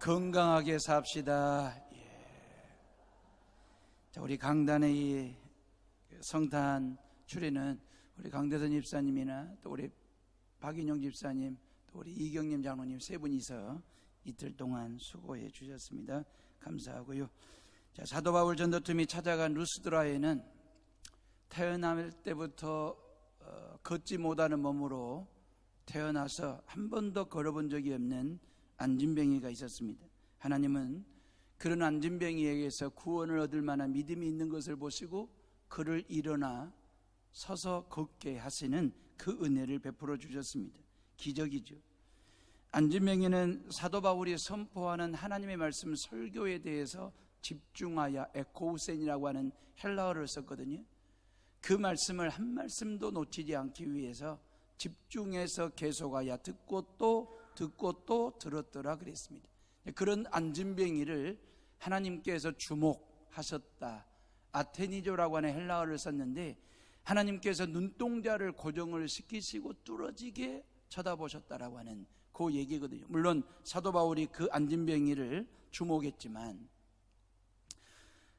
건강하게 삽시다. 자, 우리 강단의 이 성탄 추리는 우리 강대선 집사님이나 또 우리 박인영 집사님, 또 우리 이경림 장로님 세 분이서 이틀 동안 수고해 주셨습니다. 감사하고요. 자, 사도 바울 전도팀이 찾아간 루스드라에는 태어날 때부터 걷지 못하는 몸으로 태어나서 한 번도 걸어본 적이 없는 안진뱅이가 있었습니다. 하나님은 그런 안진뱅이에게서 구원을 얻을 만한 믿음이 있는 것을 보시고 그를 일어나 서서 걷게 하시는 그 은혜를 베풀어 주셨습니다. 기적이죠. 안진뱅이는 사도 바울이 선포하는 하나님의 말씀 설교에 대해서 집중하여 에코우센이라고 하는 헬라어를 썼거든요. 그 말씀을 한 말씀도 놓치지 않기 위해서 집중해서 계속하여 듣고 또 들었더라 그랬습니다. 그런 안진뱅이를 하나님께서 주목하셨다. 아테니조라고 하는 헬라어를 썼는데 하나님께서 눈동자를 고정을 시키시고 뚫어지게 쳐다보셨다라고 하는 그 얘기거든요. 물론 사도 바울이 그 안진뱅이를 주목했지만,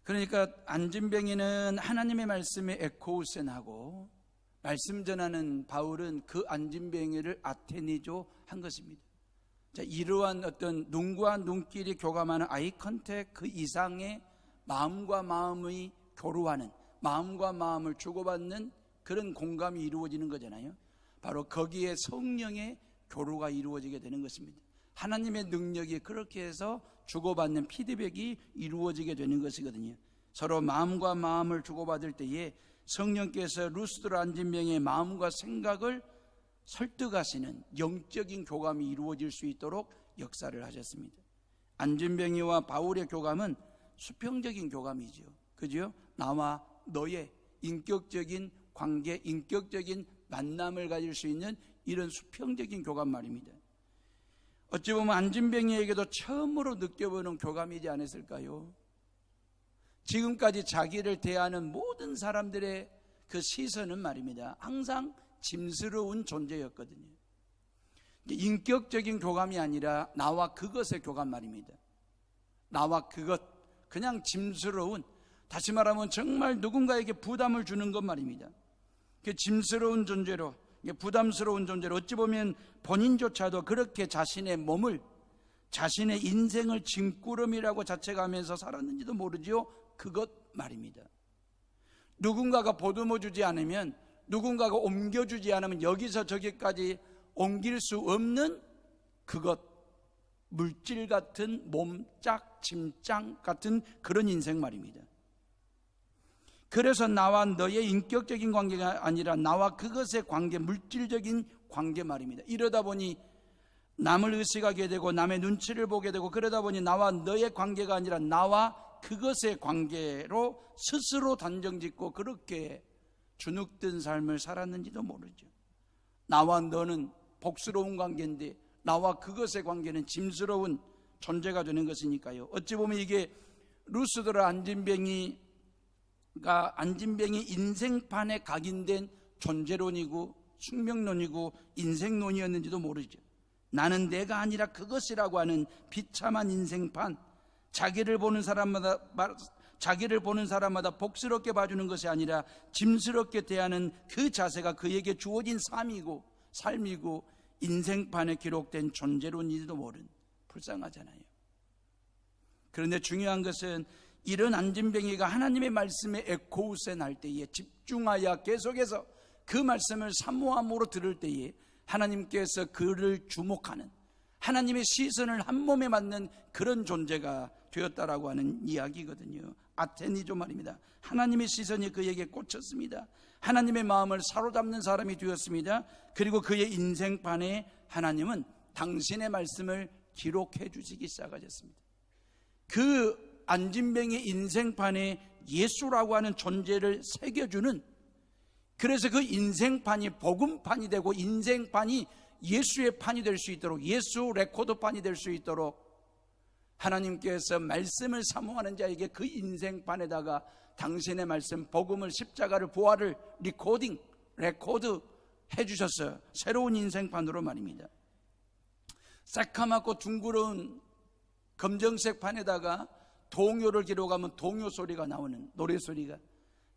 그러니까 안진뱅이는 하나님의 말씀에 에코우센하고 말씀 전하는 바울은 그 안진뱅이를 아테니조 한 것입니다. 자, 이러한 어떤 눈과 눈길이 교감하는 아이 컨택 그 이상의 마음과 마음의 교류하는, 마음과 마음을 주고받는 그런 공감이 이루어지는 거잖아요. 바로 거기에 성령의 교류가 이루어지게 되는 것입니다. 하나님의 능력이 그렇게 해서 주고받는 피드백이 이루어지게 되는 것이거든요. 서로 마음과 마음을 주고받을 때에 성령께서 루스드라 안진뱅이의 마음과 생각을 설득하시는 영적인 교감이 이루어질 수 있도록 역사를 하셨습니다. 안진뱅이와 바울의 교감은 수평적인 교감이죠. 그죠? 나와 너의 인격적인 관계, 인격적인 만남을 가질 수 있는 이런 수평적인 교감 말입니다. 어찌 보면 안진뱅이에게도 처음으로 느껴보는 교감이지 않았을까요? 지금까지 자기를 대하는 모든 사람들의 그 시선은 말입니다, 항상 짐스러운 존재였거든요. 인격적인 교감이 아니라 나와 그것의 교감 말입니다. 나와 그것, 그냥 짐스러운, 다시 말하면 정말 누군가에게 부담을 주는 것 말입니다. 그 짐스러운 존재로, 부담스러운 존재로, 어찌 보면 본인조차도 그렇게 자신의 몸을, 자신의 인생을 짐꾸러미라고 자책하면서 살았는지도 모르지요. 그것 말입니다. 누군가가 보듬어 주지 않으면, 누군가가 옮겨주지 않으면 여기서 저기까지 옮길 수 없는 그것, 물질 같은 몸짝, 짐짱 같은 그런 인생 말입니다. 그래서 나와 너의 인격적인 관계가 아니라 나와 그것의 관계, 물질적인 관계 말입니다. 이러다 보니 남을 의식하게 되고 남의 눈치를 보게 되고, 그러다 보니 나와 너의 관계가 아니라 나와 그것의 관계로 스스로 단정짓고 그렇게 주눅든 삶을 살았는지도 모르죠. 나와 너는 복스러운 관계인데 나와 그것의 관계는 짐스러운 존재가 되는 것이니까요. 어찌 보면 이게 루스드라 안진뱅이 인생판에 각인된 존재론이고 숙명론이고 인생론이었는지도 모르죠. 나는 내가 아니라 그것이라고 하는 비참한 인생판, 자기를 보는 사람마다 복스럽게 봐주는 것이 아니라 짐스럽게 대하는 그 자세가 그에게 주어진 삶이고 인생판에 기록된 존재론인지도 모른, 불쌍하잖아요. 그런데 중요한 것은 이런 안진뱅이가 하나님의 말씀에 에코우센 할 때에 집중하여 계속해서 그 말씀을 사모함으로 들을 때에 하나님께서 그를 주목하는, 하나님의 시선을 한 몸에 맞는 그런 존재가 되었다라고 하는 이야기거든요. 아테니조 말입니다. 하나님의 시선이 그에게 꽂혔습니다. 하나님의 마음을 사로잡는 사람이 되었습니다. 그리고 그의 인생판에 하나님은 당신의 말씀을 기록해 주시기 시작하셨습니다. 그 안진뱅이 인생판에 예수라고 하는 존재를 새겨주는, 그래서 그 인생판이 복음판이 되고 인생판이 예수의 판이 될 수 있도록, 예수 레코드판이 될 수 있도록 하나님께서 말씀을 사모하는 자에게 그 인생판에다가 당신의 말씀, 복음을, 십자가를, 부활을 레코드 검정색 판에다가 동요를 기록하면 동요 소리가 나오는 노래 소리가,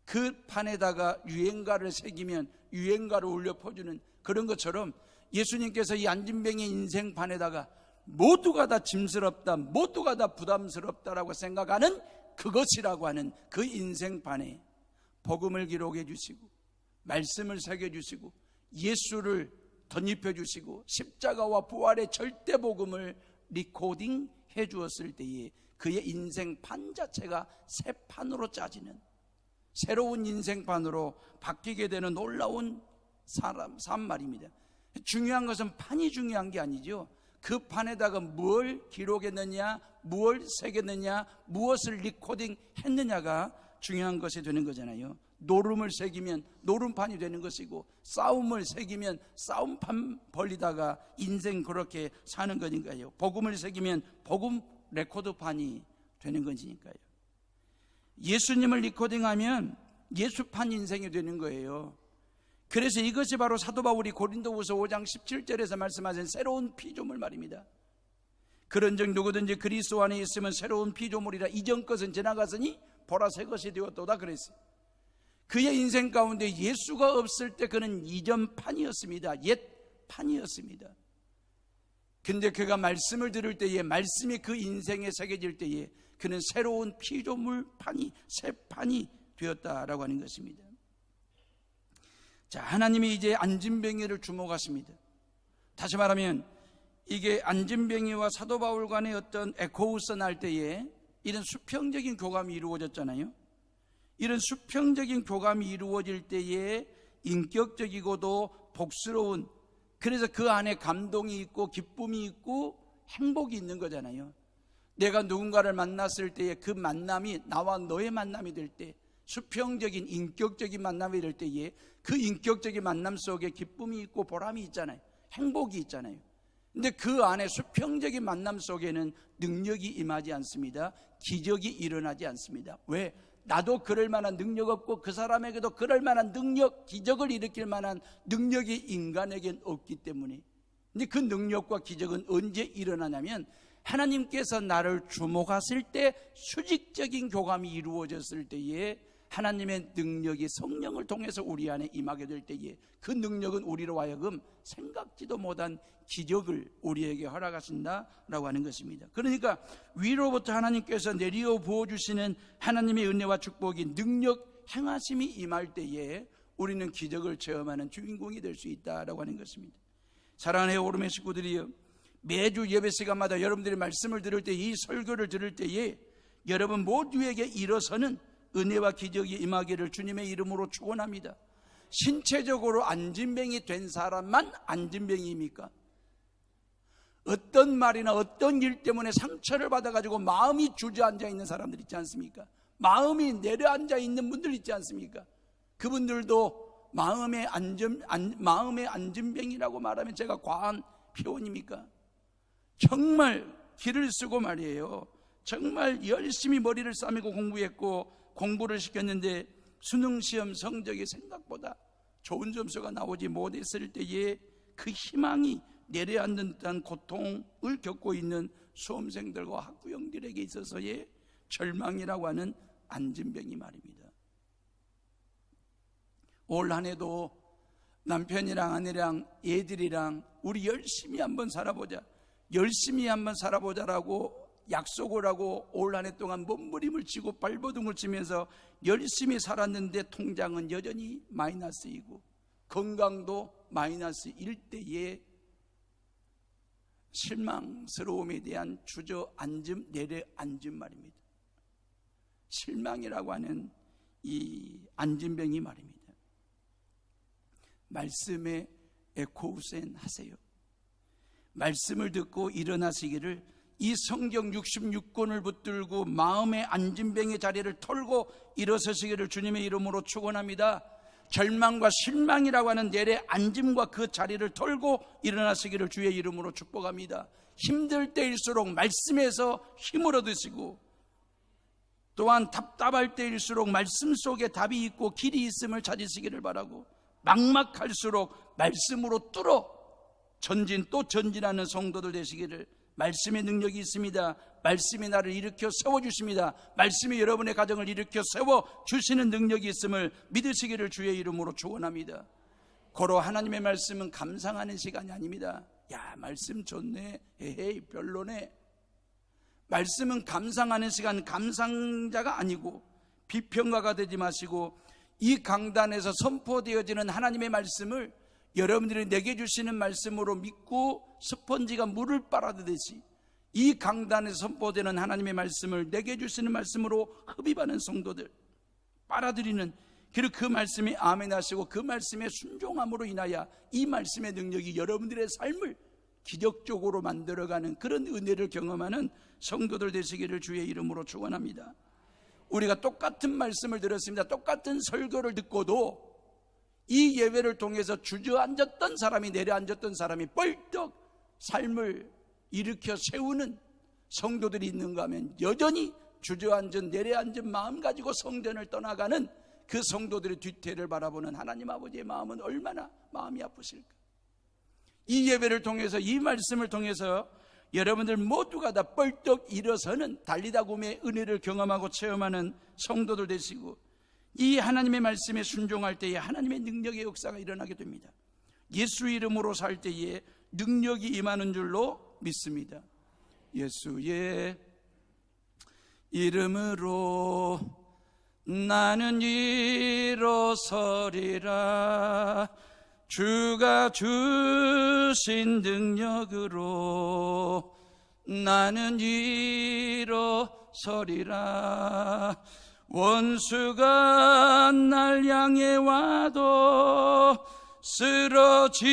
그 판에다가 유행가를 새기면 유행가를 울려 퍼주는 그런 것처럼 예수님께서 이 안진뱅이의 인생판에다가 모두가 다 짐스럽다, 모두가 다 부담스럽다라고 생각하는 그것이라고 하는 그 인생판에 복음을 기록해 주시고 말씀을 새겨 주시고 예수를 덧입혀 주시고 십자가와 부활의 절대 복음을 리코딩 해 주었을 때에 그의 인생판 자체가 새 판으로 짜지는, 새로운 인생판으로 바뀌게 되는 놀라운 삶 말입니다. 중요한 것은 판이 중요한 게 아니죠. 그 판에다가 뭘 기록했느냐, 무엇을 새겼느냐, 무엇을 리코딩 했느냐가 중요한 것이 되는 거잖아요. 노름을 새기면 노름판이 되는 것이고, 싸움을 새기면 싸움판 벌리다가 인생 그렇게 사는 거니까요. 복음을 새기면 복음 레코드판이 되는 것이니까요. 예수님을 리코딩하면 예수판 인생이 되는 거예요. 그래서 이것이 바로 사도 바울이 고린도후서 5장 17절에서 말씀하신 새로운 피조물 말입니다. 그런즉 누구든지 그리스도 안에 있으면 새로운 피조물이라, 이전 것은 지나갔으니 보라 새 것이 되었도다 그랬어요. 그의 인생 가운데 예수가 없을 때 그는 이전 판이었습니다. 옛 판이었습니다. 근데 그가 말씀을 들을 때에, 말씀이 그 인생에 새겨질 때에 그는 새로운 피조물 판이, 새 판이 되었다라고 하는 것입니다. 자, 하나님이 이제 안진뱅이를 주목하십니다. 다시 말하면 이게 안진뱅이와 사도 바울 간의 어떤 에코우스 날 때에 이런 수평적인 교감이 이루어졌잖아요. 이런 수평적인 교감이 이루어질 때에 인격적이고도 복스러운, 그래서 그 안에 감동이 있고 기쁨이 있고 행복이 있는 거잖아요. 내가 누군가를 만났을 때에 그 만남이 나와 너의 만남이 될 때, 수평적인 인격적인 만남이 될 때에 그 인격적인 만남 속에 기쁨이 있고 보람이 있잖아요. 행복이 있잖아요. 근데 그 안에 수평적인 만남 속에는 능력이 임하지 않습니다. 기적이 일어나지 않습니다. 왜? 나도 그럴 만한 능력 없고 그 사람에게도 그럴 만한 능력, 기적을 일으킬 만한 능력이 인간에겐 없기 때문에. 근데 그 능력과 기적은 언제 일어나냐면 하나님께서 나를 주목하실 때, 수직적인 교감이 이루어졌을 때에 하나님의 능력이 성령을 통해서 우리 안에 임하게 될 때에 그 능력은 우리로 하여금 생각지도 못한 기적을 우리에게 허락하신다라고 하는 것입니다. 그러니까 위로부터 하나님께서 내리어 부어주시는 하나님의 은혜와 축복이, 능력 행하심이 임할 때에 우리는 기적을 체험하는 주인공이 될 수 있다라고 하는 것입니다. 사랑하는 오름의 식구들이여, 매주 예배 시간마다 여러분들이 말씀을 들을 때, 이 설교를 들을 때에 여러분 모두에게 일어서는 은혜와 기적이 임하기를 주님의 이름으로 축원합니다. 신체적으로 안진뱅이 된 사람만 안진뱅이입니까? 어떤 말이나 어떤 일 때문에 상처를 받아가지고 마음이 주저앉아 있는 사람들 있지 않습니까? 마음이 내려앉아 있는 분들 있지 않습니까? 그분들도 마음의 안진뱅이라고 말하면 제가 과한 표현입니까? 정말 기를 쓰고 말이에요. 정말 열심히 머리를 싸매고 공부했고 공부를 시켰는데 수능시험 성적이 생각보다 좋은 점수가 나오지 못했을 때에 그 희망이 내려앉는 듯한 고통을 겪고 있는 수험생들과 학부형들에게 있어서의 절망이라고 하는 안진뱅이 말입니다. 올 한 해도 남편이랑 아내랑 애들이랑 우리 열심히 한번 살아보자, 열심히 한번 살아보자라고 약속을 하고 올 한 해 동안 몸부림을 치고 발버둥을 치면서 열심히 살았는데 통장은 여전히 마이너스이고 건강도 마이너스일 때에 실망스러움에 대한 주저앉음, 내려앉음 말입니다. 실망이라고 하는 이 안진뱅이 말입니다. 말씀에 에코우센 하세요. 말씀을 듣고 일어나시기를, 이 성경 66권을 붙들고 마음의 안진뱅이 자리를 털고 일어서시기를 주님의 이름으로 축원합니다. 절망과 실망이라고 하는 내려앉음과 그 자리를 털고 일어나시기를 주의 이름으로 축복합니다. 힘들 때일수록 말씀에서 힘을 얻으시고, 또한 답답할 때일수록 말씀 속에 답이 있고 길이 있음을 찾으시기를 바라고, 막막할수록 말씀으로 뚫어 전진 또 전진하는 성도들 되시기를, 말씀의 능력이 있습니다. 말씀이 나를 일으켜 세워주십니다. 말씀이 여러분의 가정을 일으켜 세워주시는 능력이 있음을 믿으시기를 주의 이름으로 축원합니다. 고로 하나님의 말씀은 감상하는 시간이 아닙니다. 야, 말씀 좋네, 에헤이 별로네. 말씀은 감상하는 시간, 감상자가 아니고 비평가가 되지 마시고 이 강단에서 선포되어지는 하나님의 말씀을 여러분들이 내게 주시는 말씀으로 믿고 스펀지가 물을 빨아들듯이 이 강단에서 선포되는 하나님의 말씀을 내게 주시는 말씀으로 흡입하는 성도들, 빨아들이는, 그리고 그 말씀이 아멘 하시고 그 말씀에 순종함으로 인하여 이 말씀의 능력이 여러분들의 삶을 기적적으로 만들어가는 그런 은혜를 경험하는 성도들 되시기를 주의 이름으로 축원합니다. 우리가 똑같은 말씀을 들었습니다. 똑같은 설교를 듣고도 이 예배를 통해서 주저앉았던 사람이, 내려앉았던 사람이 뻘떡 삶을 일으켜 세우는 성도들이 있는가 하면 여전히 주저앉은, 내려앉은 마음 가지고 성전을 떠나가는 그 성도들의 뒤태를 바라보는 하나님 아버지의 마음은 얼마나 마음이 아프실까. 이 예배를 통해서, 이 말씀을 통해서 여러분들 모두가 다 뻘떡 일어서는 달리다 굼의 은혜를 경험하고 체험하는 성도들 되시고, 이 하나님의 말씀에 순종할 때에 하나님의 능력의 역사가 일어나게 됩니다. 예수 이름으로 살 때에 능력이 임하는 줄로 믿습니다. 예수의 이름으로 나는 일어서리라. 주가 주신 능력으로 나는 일어서리라. 원수가 날 향해 와도 쓰러지지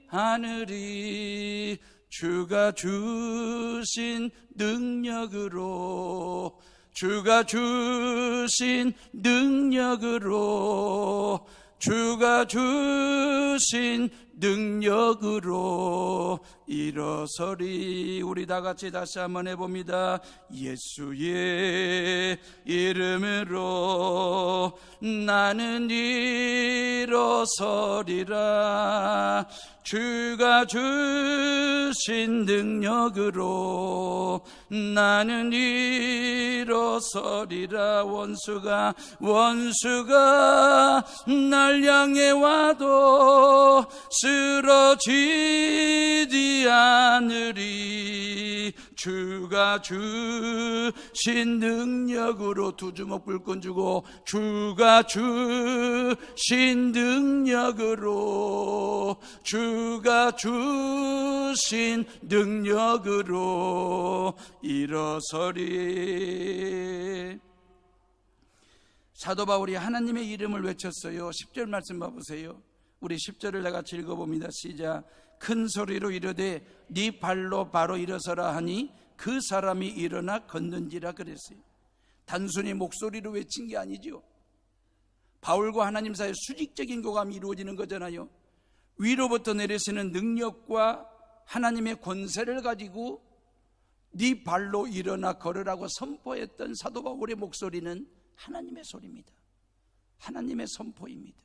않으리. 주가 주신 능력으로, 주가 주신 능력으로, 주가 주신 능력으로 일어서리. 우리 다 같이 다시 한번 해봅니다. 예수의 이름으로 나는 일어서리라. 주가 주신 능력으로 나는 일어서리라. 원수가 날 향해 와도 쓰러지지 않으리. 주가 주신 능력으로, 두 주먹 불끈 주고, 주가 주신 능력으로, 주가 주신 능력으로 일어서리. 사도 바울이 하나님의 이름을 외쳤어요. 10절 말씀 봐보세요. 우리 10절을 다 같이 읽어봅니다. 시작. 큰 소리로 이르되 네 발로 바로 일어서라 하니 그 사람이 일어나 걷는지라 그랬어요. 단순히 목소리로 외친 게 아니죠. 바울과 하나님 사이에 수직적인 교감이 이루어지는 거잖아요. 위로부터 내리시는 능력과 하나님의 권세를 가지고 네 발로 일어나 걸으라고 선포했던 사도 바울의 목소리는 하나님의 소리입니다. 하나님의 선포입니다.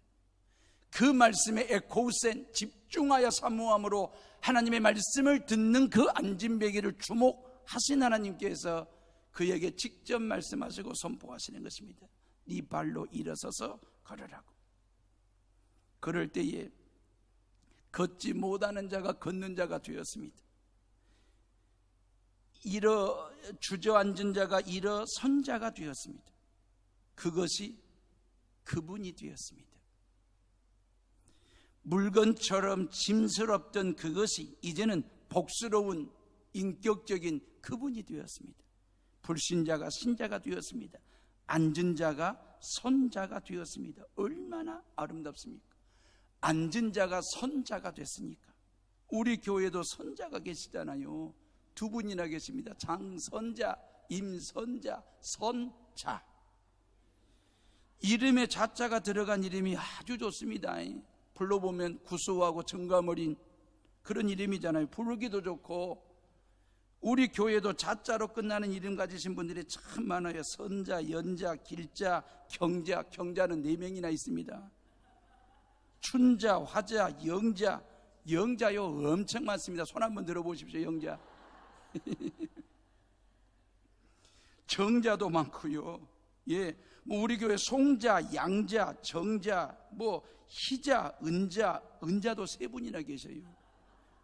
그 말씀에 에코우센, 집중하여 사모함으로 하나님의 말씀을 듣는 그 안진뱅이를 주목하신 하나님께서 그에게 직접 말씀하시고 선포하시는 것입니다. 네 발로 일어서서 걸으라고. 그럴 때에 걷지 못하는 자가 걷는 자가 되었습니다. 주저앉은 자가 일어선 자가 되었습니다. 그것이 그분이 되었습니다. 물건처럼 짐스럽던 그것이 이제는 복스러운 인격적인 그분이 되었습니다. 불신자가 신자가 되었습니다. 앉은 자가 선자가 되었습니다. 얼마나 아름답습니까? 앉은 자가 선자가 됐으니까. 우리 교회도 선자가 계시잖아요. 두 분이나 계십니다. 장선자, 임선자, 선자. 이름에 자자가 들어간 이름이 아주 좋습니다. 불러보면 구수하고 정감 어린 그런 이름이잖아요. 부르기도 좋고. 우리 교회도 자자로 끝나는 이름 가지신 분들이 참 많아요. 선자, 연자, 길자, 경자. 경자는 4명이나 있습니다. 춘자, 화자, 영자. 영자요 엄청 많습니다. 손 한번 들어보십시오. 영자. 정자도 많고요. 예, 뭐 우리 교회 송자, 양자, 정자, 뭐 희자, 은자도 세 분이나 계셔요.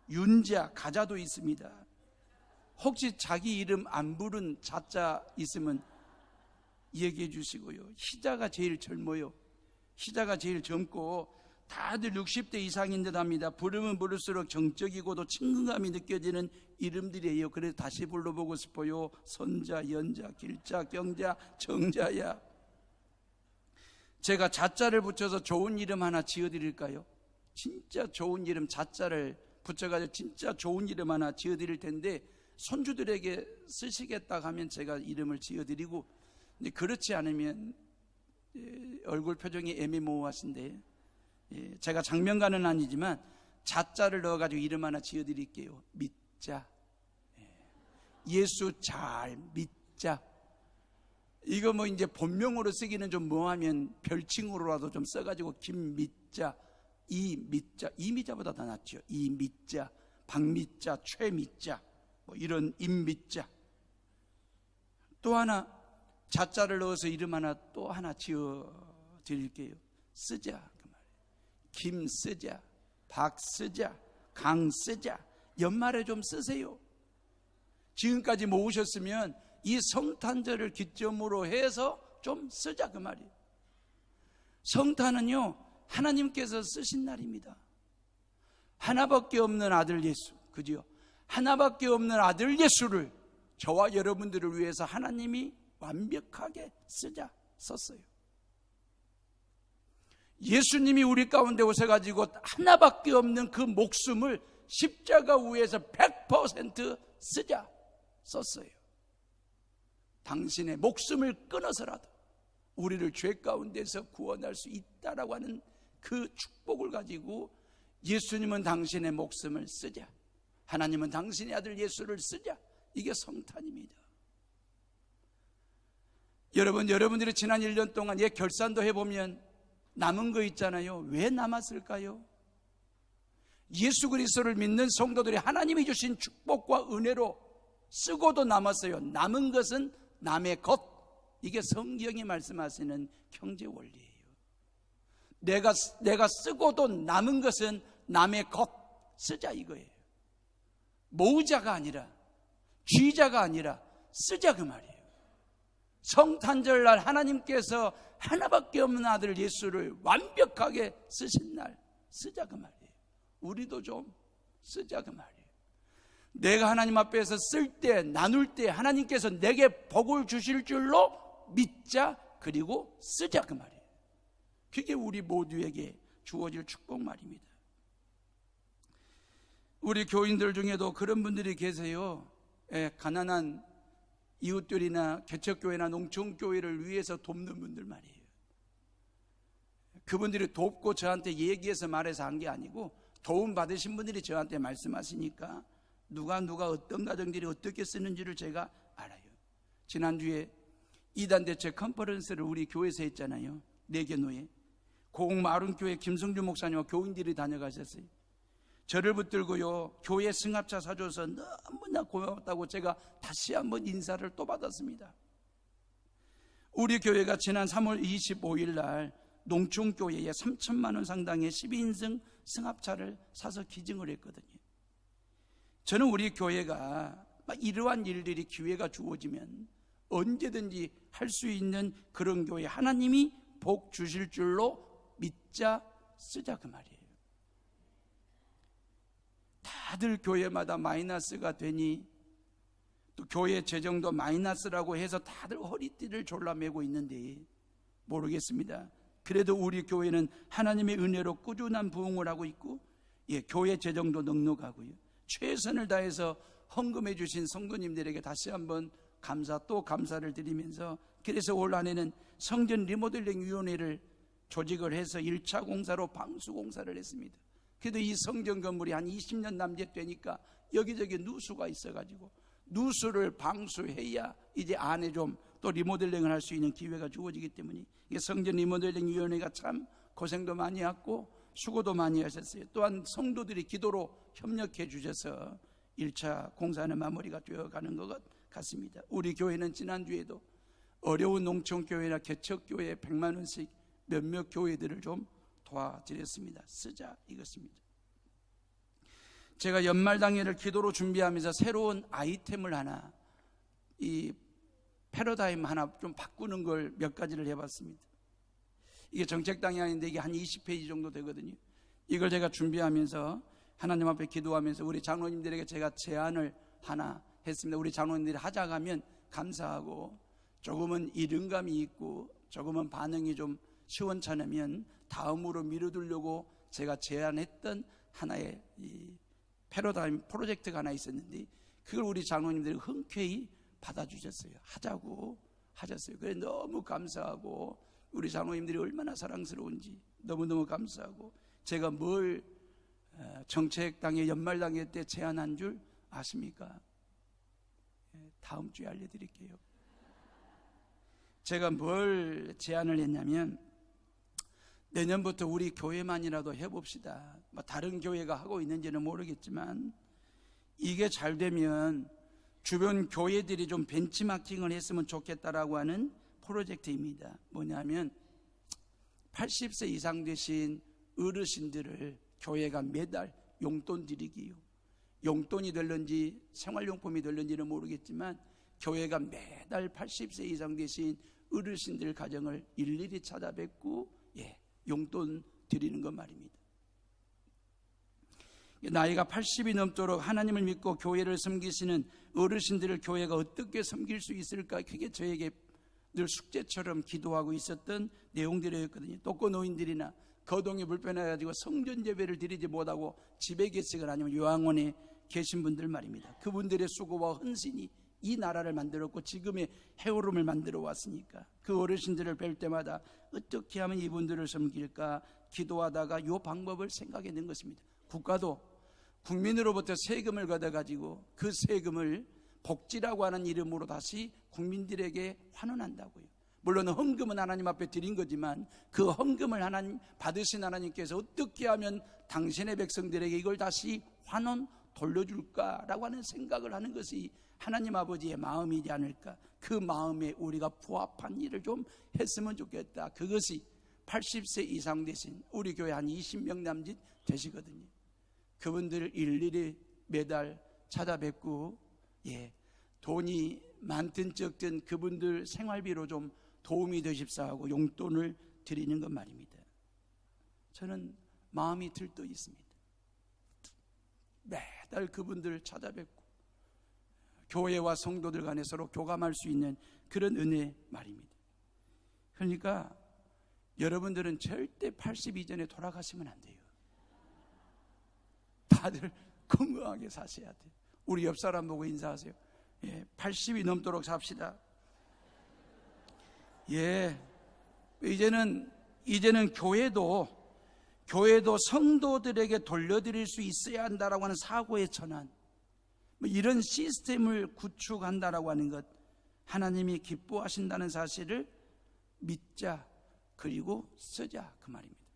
윤자, 가자도 있습니다. 혹시 자기 이름 안 부른 자자 있으면 얘기해 주시고요. 희자가 제일 젊어요. 희자가 제일 젊고 다들 60대 이상인 듯 합니다. 부르면 부를수록 정적이고도 친근감이 느껴지는 이름들이에요. 그래서 다시 불러보고 싶어요. 선자, 연자, 길자, 경자, 정자야. 제가 자자를 붙여서 좋은 이름 하나 지어드릴까요? 진짜 좋은 이름, 자자를 붙여가지고 진짜 좋은 이름 하나 지어드릴 텐데 손주들에게 쓰시겠다 하면 제가 이름을 지어드리고, 그렇지 않으면 얼굴 표정이 애매모호하신데 제가 장면가는 아니지만 자자를 넣어가지고 이름 하나 지어드릴게요. 믿자. 예수 잘 믿자. 이거 뭐 이제 본명으로 쓰기는 좀 뭐하면 별칭으로라도 좀 써가지고 김믿자, 이믿자, 이미자보다 더 낫죠. 이믿자, 박믿자, 최믿자, 뭐 이런 임믿자. 또 하나 자자를 넣어서 이름 하나 또 하나 지어 드릴게요. 쓰자. 김쓰자, 박쓰자, 강쓰자. 연말에 좀 쓰세요. 지금까지 모으셨으면 이 성탄절을 기점으로 해서 좀 쓰자 그 말이에요. 성탄은요 하나님께서 쓰신 날입니다. 하나밖에 없는 아들 예수, 그죠? 하나밖에 없는 아들 예수를 저와 여러분들을 위해서 하나님이 완벽하게 썼어요. 예수님이 우리 가운데 오셔가지고 하나밖에 없는 그 목숨을 십자가 위에서 100% 썼어요. 당신의 목숨을 끊어서라도 우리를 죄 가운데서 구원할 수 있다라고 하는 그 축복을 가지고 예수님은 당신의 목숨을 쓰자, 하나님은 당신의 아들 예수를 쓰자. 이게 성탄입니다. 여러분들이 지난 1년 동안 결산도 해보면 남은 거 있잖아요. 왜 남았을까요? 예수 그리스도를 믿는 성도들이 하나님이 주신 축복과 은혜로 쓰고도 남았어요. 남은 것은 남의 것. 이게 성경이 말씀하시는 경제 원리예요. 내가 쓰고도 남은 것은 남의 것 쓰자 이거예요. 모으자가 아니라, 쥐자가 아니라 쓰자 그 말이에요. 성탄절날 하나님께서 하나밖에 없는 아들 예수를 완벽하게 쓰신 날 쓰자 그 말이에요. 우리도 좀 쓰자 그 말이에요. 내가 하나님 앞에서 쓸 때, 나눌 때 하나님께서 내게 복을 주실 줄로 믿자, 그리고 쓰자 그 말이에요. 그게 우리 모두에게 주어질 축복 말입니다. 우리 교인들 중에도 그런 분들이 계세요. 가난한 이웃들이나 개척교회나 농촌교회를 위해서 돕는 분들 말이에요. 그분들이 돕고 저한테 얘기해서 말해서 한 게 아니고 도움 받으신 분들이 저한테 말씀하시니까 누가 어떤 가정들이 어떻게 쓰는지를 제가 알아요. 지난주에 이단대책 컨퍼런스를 우리 교회에서 했잖아요. 내견노에 고흥마을교회 김성주 목사님과 교인들이 다녀가셨어요. 저를 붙들고요 교회 승합차 사줘서 너무나 고맙다고 제가 다시 한번 인사를 또 받았습니다. 우리 교회가 지난 3월 25일 날 농촌교회에 3천만 원 상당의 12인승 승합차를 사서 기증을 했거든요. 저는 우리 교회가 이러한 일들이 기회가 주어지면 언제든지 할 수 있는 그런 교회, 하나님이 복 주실 줄로 믿자, 쓰자 그 말이에요. 다들 교회마다 마이너스가 되니 또 교회 재정도 마이너스라고 해서 다들 허리띠를 졸라매고 있는데 모르겠습니다. 그래도 우리 교회는 하나님의 은혜로 꾸준한 부흥을 하고 있고, 교회 재정도 넉넉하고요. 최선을 다해서 헌금해 주신 성도님들에게 다시 한번 또 감사를 드리면서, 그래서 올 한해는 성전 리모델링 위원회를 조직을 해서 1차 공사로 방수 공사를 했습니다. 그래도 이 성전 건물이 한 20년 남짓 되니까 여기저기 누수가 있어가지고 누수를 방수해야 이제 안에 좀 또 리모델링을 할 수 있는 기회가 주어지기 때문에 성전 리모델링 위원회가 참 고생도 많이 했고 수고도 많이 하셨어요. 또한 성도들이 기도로 협력해 주셔서 1차 공사는 마무리가 되어가는 것 같습니다. 우리 교회는 지난주에도 어려운 농촌교회나 개척교회 100만 원씩 몇몇 교회들을 좀 도와드렸습니다. 쓰자 이것입니다. 제가 연말당회를 기도로 준비하면서 새로운 아이템을 하나, 이 패러다임 하나 좀 바꾸는 걸 몇 가지를 해봤습니다. 이게 정책당회인데 이게 한 20페이지 정도 되거든요. 이걸 제가 준비하면서 하나님 앞에 기도하면서 우리 장로님들에게 제가 제안을 하나 했습니다. 우리 장로님들이 하자 가면 감사하고, 조금은 이른감이 있고 조금은 반응이 좀 시원찮으면 다음으로 미뤄두려고 제가 제안했던 하나의 이 패러다임 프로젝트가 하나 있었는데, 그걸 우리 장로님들이 흔쾌히 받아주셨어요. 하자고 하셨어요. 그래 너무 감사하고, 우리 장로님들이 얼마나 사랑스러운지 너무너무 감사하고, 제가 뭘 정책당회 연말당회 때 제안한 줄 아십니까? 다음 주에 알려드릴게요. 제가 뭘 제안을 했냐면, 내년부터 우리 교회만이라도 해봅시다. 다른 교회가 하고 있는지는 모르겠지만 이게 잘 되면 주변 교회들이 좀 벤치마킹을 했으면 좋겠다라고 하는 프로젝트입니다. 뭐냐면 80세 이상 되신 어르신들을 교회가 매달 용돈 드리기요. 용돈이 될런지 생활용품이 될런지는 모르겠지만 교회가 매달 80세 이상 되신 어르신들 가정을 일일이 찾아뵙고 용돈 드리는 것 말입니다. 나이가 80이 넘도록 하나님을 믿고 교회를 섬기시는 어르신들을 교회가 어떻게 섬길 수 있을까, 그게 저에게 늘 숙제처럼 기도하고 있었던 내용들이었거든요. 독거 노인들이나 거동이 불편해가지고 성전 예배를 드리지 못하고 집에 계시거나 아니면 요양원에 계신 분들 말입니다. 그분들의 수고와 헌신이 이 나라를 만들었고 지금의 해오름을 만들어 왔으니까 그 어르신들을 뵐 때마다 어떻게 하면 이분들을 섬길까 기도하다가 이 방법을 생각해낸 것입니다. 국가도 국민으로부터 세금을 걷어가지고 그 세금을 복지라고 하는 이름으로 다시 국민들에게 환원한다고요. 물론 헌금은 하나님 앞에 드린 거지만 그 헌금을 하나님 받으신 하나님께서 어떻게 하면 당신의 백성들에게 이걸 다시 환원 돌려줄까라고 하는 생각을 하는 것이 하나님 아버지의 마음이지 않을까. 그 마음에 우리가 부합한 일을 좀 했으면 좋겠다. 그것이 80세 이상 되신 우리 교회 한 20명 남짓 되시거든요. 그분들을 일일이 매달 찾아뵙고 돈이 많든 적든 그분들 생활비로 좀 도움이 되십사 하고 용돈을 드리는 것 말입니다. 저는 마음이 들떠 있습니다. 매달 그분들을 찾아뵙고 교회와 성도들 간에 서로 교감할 수 있는 그런 은혜 말입니다. 그러니까 여러분들은 절대 80 이전에 돌아가시면 안 돼요. 다들 건강하게 사셔야 돼요. 우리 옆 사람 보고 인사하세요. 80이 넘도록 삽시다. 이제는 교회도 성도들에게 돌려드릴 수 있어야 한다라고 하는 사고의 전환, 이런 시스템을 구축한다라고 하는 것, 하나님이 기뻐하신다는 사실을 믿자, 그리고 쓰자, 그 말입니다.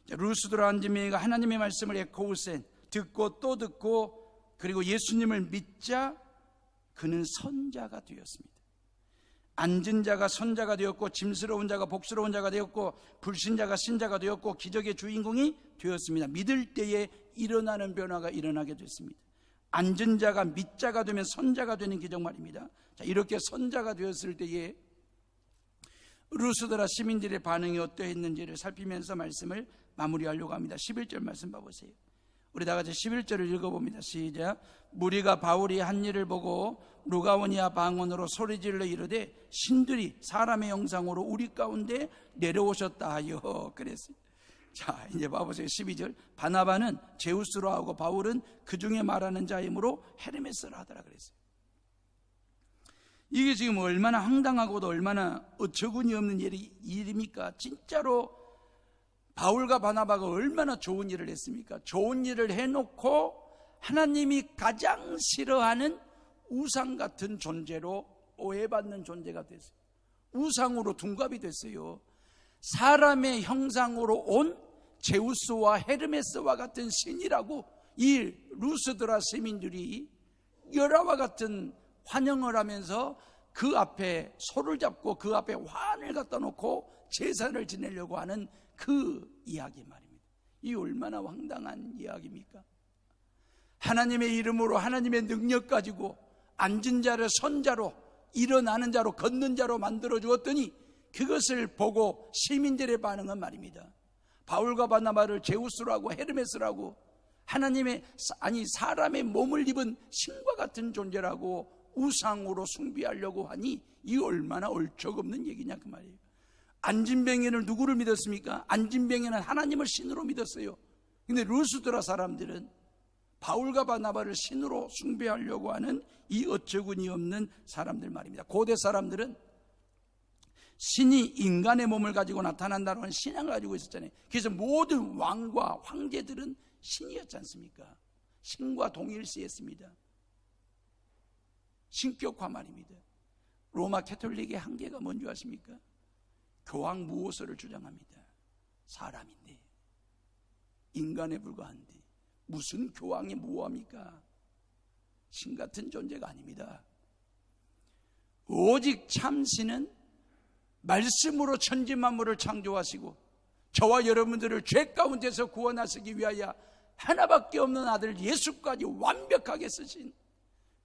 루스드라 안지메이가 하나님의 말씀을 에코우센, 듣고 또 듣고 그리고 예수님을 믿자 그는 선자가 되었습니다. 앉은 자가 선자가 되었고 짐스러운 자가 복스러운 자가 되었고 불신자가 신자가 되었고 기적의 주인공이 되었습니다. 믿을 때에 일어나는 변화가 일어나게 됐습니다. 앉은 자가 믿자가 되면 선자가 되는 기적 말입니다. 자, 이렇게 선자가 되었을 때에 루스드라 시민들의 반응이 어떠했는지를 살피면서 말씀을 마무리하려고 합니다. 11절 말씀 봐보세요. 우리 다 같이 11절을 읽어봅니다. 시작. 무리가 바울이 한 일을 보고 루가오니아 방언으로 소리질러 이르되 신들이 사람의 형상으로 우리 가운데 내려오셨다 하여 그랬어요. 자, 이제 봐보세요. 12절. 바나바는 제우스로 하고 바울은 그 중에 말하는 자이므로 헤르메스라 하더라 그랬어요. 이게 지금 얼마나 황당하고도 얼마나 어처구니 없는 일입니까? 진짜로 바울과 바나바가 얼마나 좋은 일을 했습니까? 좋은 일을 해놓고 하나님이 가장 싫어하는 우상 같은 존재로 오해받는 존재가 됐어요. 우상으로 둔갑이 됐어요. 사람의 형상으로 온 제우스와 헤르메스와 같은 신이라고 이 루스드라 세민들이 열화와 같은 환영을 하면서 그 앞에 소를 잡고 그 앞에 환을 갖다 놓고 제사를 지내려고 하는 그 이야기 말입니다. 이 얼마나 황당한 이야기입니까? 하나님의 이름으로 하나님의 능력 가지고 앉은 자를 선자로, 일어나는 자로, 걷는 자로 만들어 주었더니 그것을 보고 시민들의 반응은 말입니다. 바울과 바나바를 제우스라고 헤르메스라고, 하나님의 사람의 몸을 입은 신과 같은 존재라고 우상으로 숭배하려고 하니 이 얼마나 얼척없는 얘기냐 그 말이에요. 안진뱅이는 누구를 믿었습니까? 안진뱅이는 하나님을 신으로 믿었어요. 근데 루스드라 사람들은 바울과 바나바를 신으로 숭배하려고 하는 이 어처구니 없는 사람들 말입니다. 고대 사람들은 신이 인간의 몸을 가지고 나타난다는 신앙을 가지고 있었잖아요. 그래서 모든 왕과 황제들은 신이었지 않습니까? 신과 동일시했습니다. 신격화 말입니다. 로마 캐톨릭의 한계가 뭔지 아십니까? 교황 무호서를 주장합니다. 사람인데, 인간에 불과한데 무슨 교황이 무호합니까? 신 같은 존재가 아닙니다. 오직 참신은 말씀으로 천지만물을 창조하시고 저와 여러분들을 죄 가운데서 구원하시기 위하여 하나밖에 없는 아들 예수까지 완벽하게 쓰신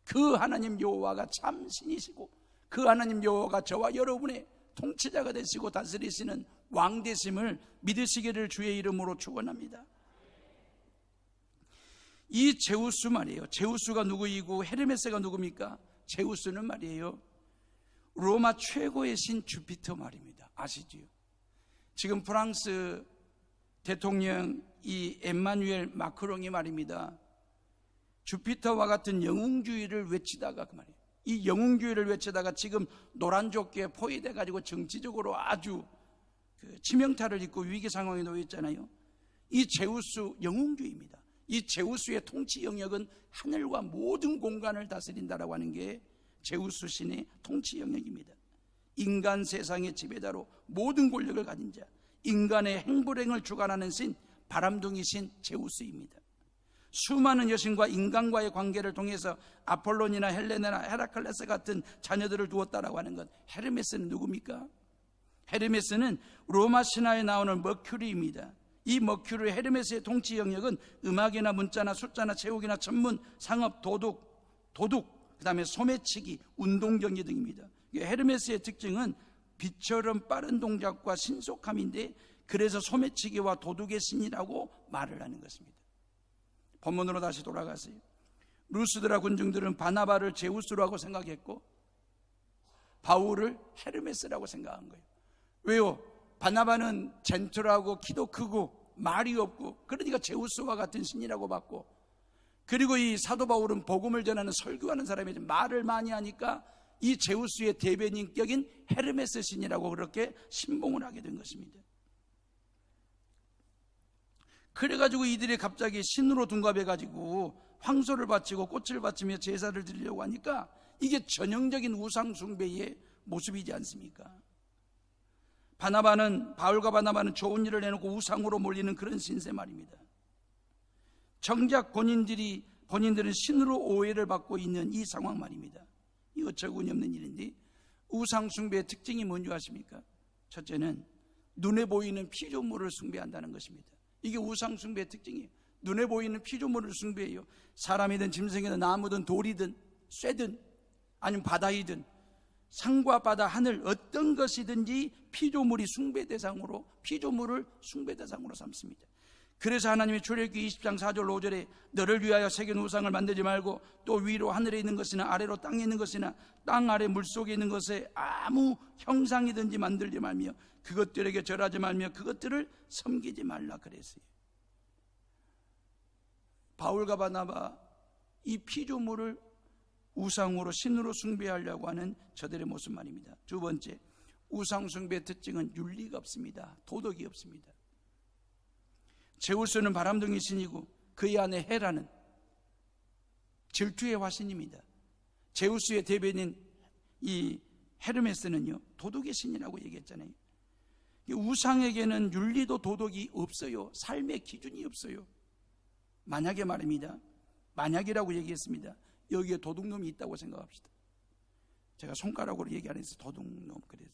그 하나님 여호와가 참신이시고, 그 하나님 여호와가 저와 여러분의 통치자가 되시고 다스리시는 왕 되심을 믿으시기를 주의 이름으로 축원합니다. 이 제우스 말이에요. 제우스가 누구이고 헤르메스가 누굽니까? 제우스는 말이에요, 로마 최고의 신 주피터 말입니다. 아시지요? 지금 프랑스 대통령 이 엠마누엘 마크롱이 말입니다, 주피터와 같은 영웅주의를 외치다가 그 말이에요. 이 영웅주의를 외치다가 지금 노란 조끼에 포위돼 가지고 정치적으로 아주 치명타를 입고 위기 상황에 놓여 있잖아요. 이 제우스 영웅주의입니다. 이 제우스의 통치 영역은 하늘과 모든 공간을 다스린다라고 하는 게 제우스 신의 통치 영역입니다. 인간 세상의 지배자로 모든 권력을 가진 자, 인간의 행불행을 주관하는 신, 바람둥이 신 제우스입니다. 수많은 여신과 인간과의 관계를 통해서 아폴론이나 헬레나나 헤라클레스 같은 자녀들을 두었다라고 하는 것. 헤르메스는 누굽니까? 헤르메스는 로마 신화에 나오는 머큐리입니다. 이 머큐리 헤르메스의 통치 영역은 음악이나 문자나 숫자나 체육이나 전문, 상업, 도둑, 그 다음에 소매치기, 운동경기 등입니다. 헤르메스의 특징은 빛처럼 빠른 동작과 신속함인데, 그래서 소매치기와 도둑의 신이라고 말을 하는 것입니다. 본문으로 다시 돌아가세요. 루스드라 군중들은 바나바를 제우스라고 생각했고 바울을 헤르메스라고 생각한 거예요. 왜요? 바나바는 젠틀하고 키도 크고 말이 없고 그러니까 제우스와 같은 신이라고 봤고, 그리고 이 사도 바울은 복음을 전하는 설교하는 사람이 말을 많이 하니까 이 제우스의 대변인격인 헤르메스 신이라고 그렇게 신봉을 하게 된 것입니다. 그래가지고 이들이 갑자기 신으로 둔갑해가지고 황소를 바치고 꽃을 바치며 제사를 드리려고 하니까 이게 전형적인 우상 숭배의 모습이지 않습니까? 바울과 바나바는 좋은 일을 해놓고 우상으로 몰리는 그런 신세 말입니다. 정작 본인들은 신으로 오해를 받고 있는 이 상황 말입니다. 이 어처구니 없는 일인데, 우상 숭배의 특징이 뭔지 아십니까? 첫째는 눈에 보이는 피조물을 숭배한다는 것입니다. 이게 우상 숭배의 특징이에요. 눈에 보이는 피조물을 숭배해요. 사람이든 짐승이든 나무든 돌이든 쇠든 아니면 바다이든 산과 바다, 하늘 어떤 것이든지 피조물을 숭배 대상으로 삼습니다. 그래서 하나님이 출애굽기 20장 4절 5절에 너를 위하여 새긴 우상을 만들지 말고 또 위로 하늘에 있는 것이나 아래로 땅에 있는 것이나 땅 아래 물속에 있는 것에 아무 형상이든지 만들지 말며 그것들에게 절하지 말며 그것들을 섬기지 말라 그랬어요. 바울과 바나바 이 피조물을 우상으로 신으로 숭배하려고 하는 저들의 모습 말입니다. 두 번째, 우상 숭배의 특징은 윤리가 없습니다. 도덕이 없습니다. 제우스는 바람둥이 신이고 그의 아내 헤라는 질투의 화신입니다. 제우스의 대변인 이 헤르메스는요 도덕의 신이라고 얘기했잖아요. 우상에게는 윤리도 도덕이 없어요. 삶의 기준이 없어요. 만약에 말입니다. 만약이라고 얘기했습니다. 여기에 도둑놈이 있다고 생각합시다. 제가 손가락으로 얘기 안 해서 도둑놈 그랬어요.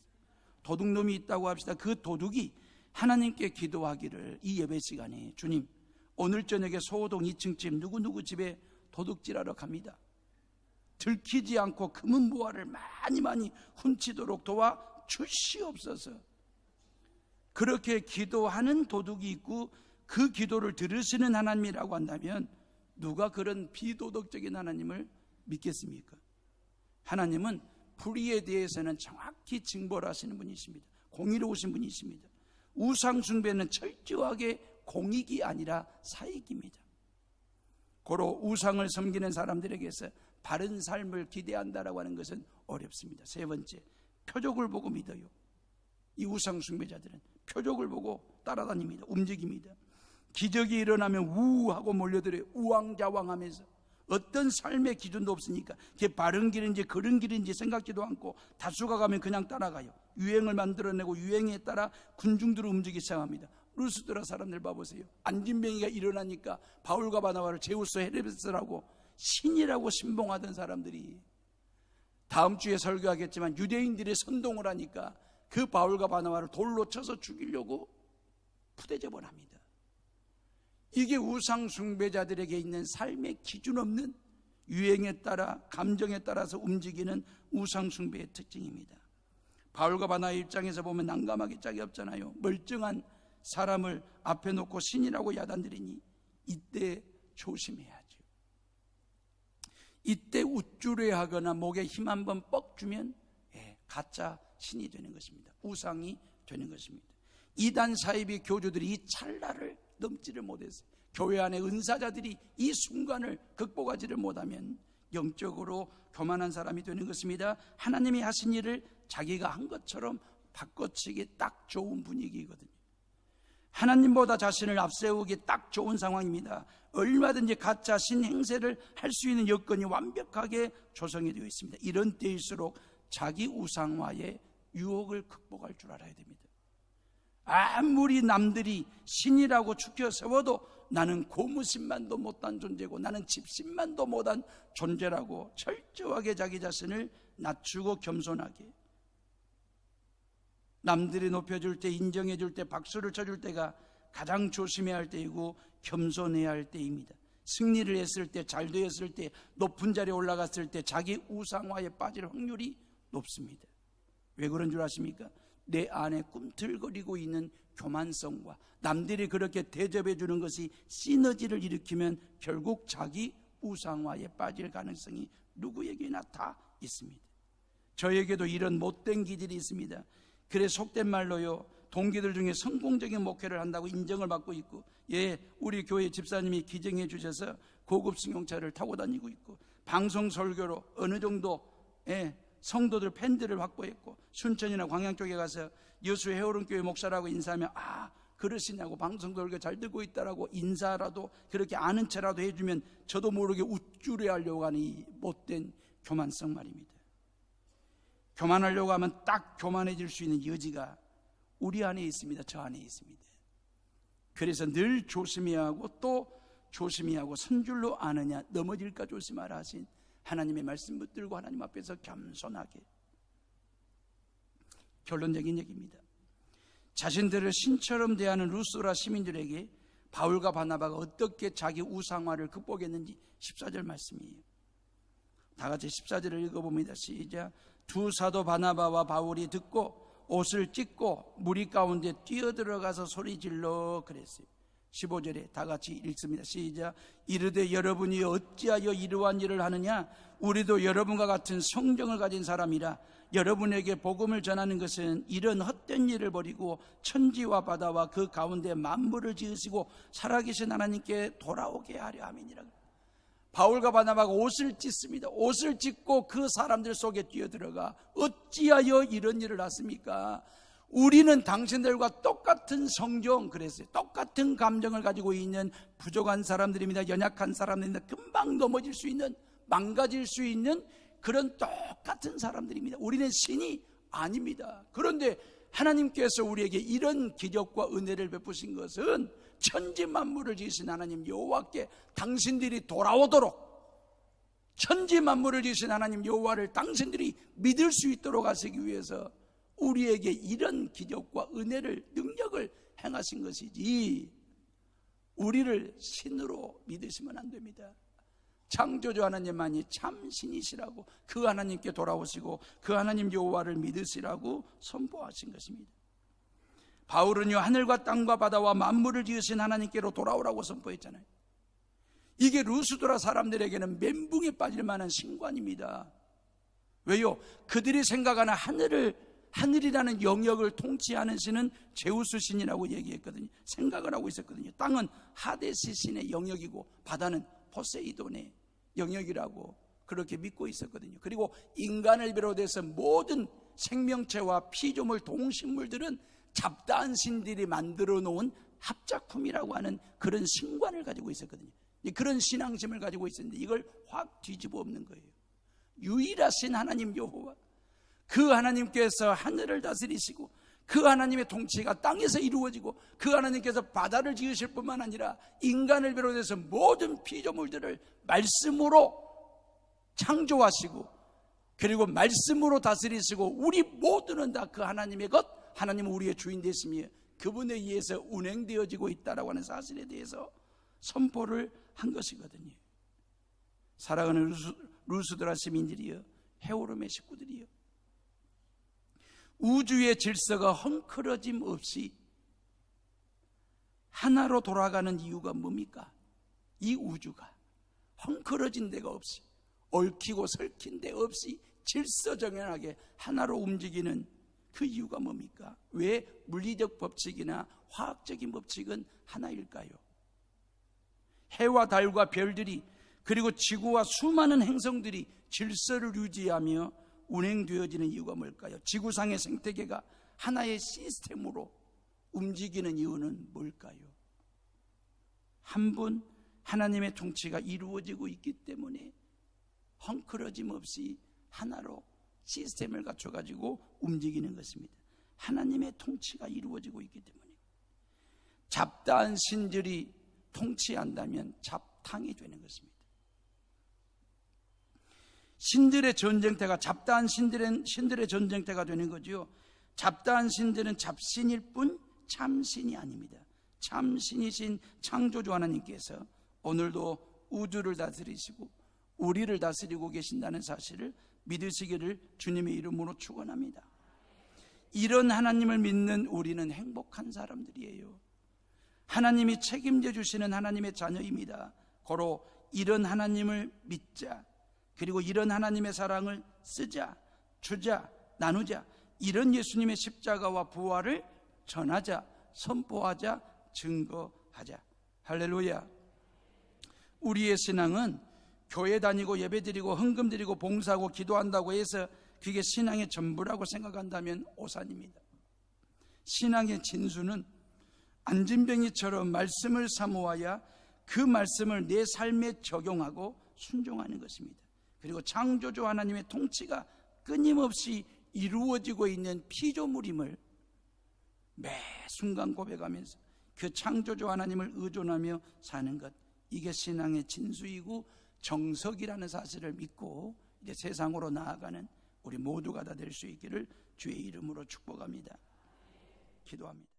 도둑놈이 있다고 합시다. 그 도둑이 하나님께 기도하기를 이 예배 시간에 주님, 오늘 저녁에 소호동 2층 집 누구누구 집에 도둑질하러 갑니다. 들키지 않고 금은 보화를 많이 훔치도록 도와 주시옵소서. 그렇게 기도하는 도둑이 있고 그 기도를 들으시는 하나님이라고 한다면 누가 그런 비도덕적인 하나님을 믿겠습니까? 하나님은 불의에 대해서는 정확히 징벌하시는 분이십니다. 공의로우신 분이십니다. 우상 숭배는 철저하게 공익이 아니라 사익입니다. 고로 우상을 섬기는 사람들에게서 바른 삶을 기대한다라고 하는 것은 어렵습니다. 세 번째, 표적을 보고 믿어요. 이 우상 숭배자들은 표적을 보고 따라다닙니다. 움직입니다. 기적이 일어나면 우하고 몰려들어요. 우왕좌왕하면서 어떤 삶의 기준도 없으니까 그게 바른 길인지 그른 길인지 생각지도 않고 다수가 가면 그냥 따라가요. 유행을 만들어내고 유행에 따라 군중들을 움직이기 시작합니다. 루스드라 사람들 봐보세요. 안진뱅이가 일어나니까 바울과 바나바를 제우스 헤르베스라고 신이라고 신봉하던 사람들이 다음 주에 설교하겠지만 유대인들이 선동을 하니까 그 바울과 바나바를 돌로 쳐서 죽이려고 푸대접을 합니다. 이게 우상 숭배자들에게 있는 삶의 기준 없는 유행에 따라 감정에 따라서 움직이는 우상 숭배의 특징입니다. 바울과 바나바의 입장에서 보면 난감하기 짝이 없잖아요. 멀쩡한 사람을 앞에 놓고 신이라고 야단들이니 이때 조심해야죠. 이때 우쭐해하거나 목에 힘 한번 뻑 주면 가짜 신이 되는 것입니다. 우상이 되는 것입니다. 이단 사이비 교주들이 이 찰나를 넘지를 못했어요. 교회 안에 은사자들이 이 순간을 극복하지를 못하면 영적으로 교만한 사람이 되는 것입니다. 하나님이 하신 일을 자기가 한 것처럼 바꿔치기 딱 좋은 분위기거든요. 하나님보다 자신을 앞세우기 딱 좋은 상황입니다. 얼마든지 가짜 신 행세를 할 수 있는 여건이 완벽하게 조성이 되어 있습니다. 이런 때일수록 자기 우상화의 유혹을 극복할 줄 알아야 됩니다. 아무리 남들이 신이라고 추켜 세워도 나는 고무신만도 못한 존재고 나는 집신만도 못한 존재라고 철저하게 자기 자신을 낮추고 겸손하게, 남들이 높여줄 때, 인정해줄 때, 박수를 쳐줄 때가 가장 조심해야 할 때이고 겸손해야 할 때입니다. 승리를 했을 때, 잘 되었을 때, 높은 자리에 올라갔을 때 자기 우상화에 빠질 확률이 높습니다. 왜 그런 줄 아십니까? 내 안에 꿈틀거리고 있는 교만성과 남들이 그렇게 대접해 주는 것이 시너지를 일으키면 결국 자기 우상화에 빠질 가능성이 누구에게나 다 있습니다. 저에게도 이런 못된 기질이 있습니다. 그래 속된 말로요, 동기들 중에 성공적인 목회를 한다고 인정을 받고 있고, 우리 교회 집사님이 기증해 주셔서 고급 승용차를 타고 다니고 있고, 방송 설교로 어느 정도 성도들 팬들을 확보했고, 순천이나 광양 쪽에 가서 여수 해오름교회 목사라고 인사하면 그러시냐고, 방송 설교 잘 듣고 있다라고 인사라도 그렇게 아는 체라도 해주면 저도 모르게 우쭐해 하려고 하는 이 못된 교만성 말입니다. 교만하려고 하면 딱 교만해질 수 있는 여지가 우리 안에 있습니다. 저 안에 있습니다. 그래서 늘 조심해야 하고 또 조심해야 하고, 선줄로 아느냐 넘어질까 조심하라 하신 하나님의 말씀 붙들고 하나님 앞에서 겸손하게. 결론적인 얘기입니다. 자신들을 신처럼 대하는 루스드라 시민들에게 바울과 바나바가 어떻게 자기 우상화를 극복했는지 14절 말씀이에요. 다 같이 14절을 읽어봅니다. 시작. 두 사도 바나바와 바울이 듣고 옷을 찢고 무리 가운데 뛰어들어가서 소리질러 그랬어요. 15절에 다 같이 읽습니다. 시작. 이르되 여러분이 어찌하여 이러한 일을 하느냐? 우리도 여러분과 같은 성정을 가진 사람이라. 여러분에게 복음을 전하는 것은 이런 헛된 일을 버리고 천지와 바다와 그 가운데 만물을 지으시고 살아계신 하나님께 돌아오게 하려 함이니라. 바울과 바나바가 옷을 찢습니다. 옷을 찢고 그 사람들 속에 뛰어들어가 어찌하여 이런 일을 하십니까? 우리는 당신들과 똑같은 성정, 그랬어요. 똑같은 감정을 가지고 있는 부족한 사람들입니다. 연약한 사람들입니다. 금방 넘어질 수 있는, 망가질 수 있는 그런 똑같은 사람들입니다. 우리는 신이 아닙니다. 그런데 하나님께서 우리에게 이런 기적과 은혜를 베푸신 것은 천지 만물을 지으신 하나님 여호와께 당신들이 돌아오도록, 천지 만물을 지으신 하나님 여호와를 당신들이 믿을 수 있도록 하시기 위해서 우리에게 이런 기적과 은혜를, 능력을 행하신 것이지, 우리를 신으로 믿으시면 안 됩니다. 창조주 하나님만이 참 신이시라고, 그 하나님께 돌아오시고 그 하나님 여호와를 믿으시라고 선포하신 것입니다. 바울은요, 하늘과 땅과 바다와 만물을 지으신 하나님께로 돌아오라고 선포했잖아요. 이게 루스드라 사람들에게는 멘붕에 빠질 만한 신관입니다. 왜요? 그들이 생각하는 하늘이라는 영역을 통치하는 신은 제우스 신이라고 얘기했거든요. 생각을 하고 있었거든요. 땅은 하데스 신의 영역이고 바다는 포세이돈의 영역이라고 그렇게 믿고 있었거든요. 그리고 인간을 비롯해서 모든 생명체와 피조물, 동식물들은 잡다한 신들이 만들어 놓은 합작품이라고 하는 그런 신관을 가지고 있었거든요. 그런 신앙심을 가지고 있었는데 이걸 확 뒤집어 엎는 거예요. 유일하신 하나님 여호와, 그 하나님께서 하늘을 다스리시고 그 하나님의 통치가 땅에서 이루어지고 그 하나님께서 바다를 지으실 뿐만 아니라 인간을 비롯해서 모든 피조물들을 말씀으로 창조하시고 그리고 말씀으로 다스리시고 우리 모두는 다 그 하나님의 것, 하나님은 우리의 주인 되시며 그분에 의해서 운행되어지고 있다라고 하는 사실에 대해서 선포를 한 것이거든요. 사랑하는 루스드라 시민들이여, 헤오름의 식구들이여, 우주의 질서가 헝클어짐 없이 하나로 돌아가는 이유가 뭡니까? 이 우주가 헝클어진 데가 없이, 얽히고 설킨 데 없이 질서정연하게 하나로 움직이는 그 이유가 뭡니까? 왜 물리적 법칙이나 화학적인 법칙은 하나일까요? 해와 달과 별들이 그리고 지구와 수많은 행성들이 질서를 유지하며 운행되어지는 이유가 뭘까요? 지구상의 생태계가 하나의 시스템으로 움직이는 이유는 뭘까요? 한 분 하나님의 통치가 이루어지고 있기 때문에 헝클어짐 없이 하나로 시스템을 갖춰가지고 움직이는 것입니다. 하나님의 통치가 이루어지고 있기 때문에. 잡다한 신들이 통치한다면 잡탕이 되는 것입니다. 신들의 전쟁터가, 잡다한 신들의 전쟁터가 되는 거죠. 잡다한 신들은 잡신일 뿐 참신이 아닙니다. 참신이신 창조주 하나님께서 오늘도 우주를 다스리시고 우리를 다스리고 계신다는 사실을 믿으시기를 주님의 이름으로 축원합니다. 이런 하나님을 믿는 우리는 행복한 사람들이에요. 하나님이 책임져 주시는 하나님의 자녀입니다. 고로 이런 하나님을 믿자, 그리고 이런 하나님의 사랑을 쓰자, 주자, 나누자, 이런 예수님의 십자가와 부활을 전하자, 선포하자, 증거하자. 할렐루야. 우리의 신앙은 교회 다니고 예배드리고 헌금드리고 봉사하고 기도한다고 해서 그게 신앙의 전부라고 생각한다면 오산입니다. 신앙의 진수는 안진뱅이처럼 말씀을 사모하여 그 말씀을 내 삶에 적용하고 순종하는 것입니다. 그리고 창조주 하나님의 통치가 끊임없이 이루어지고 있는 피조물임을 매 순간 고백하면서 그 창조주 하나님을 의존하며 사는 것, 이게 신앙의 진수이고 정석이라는 사실을 믿고 이제 세상으로 나아가는 우리 모두가 다 될 수 있기를 주의 이름으로 축복합니다. 기도합니다.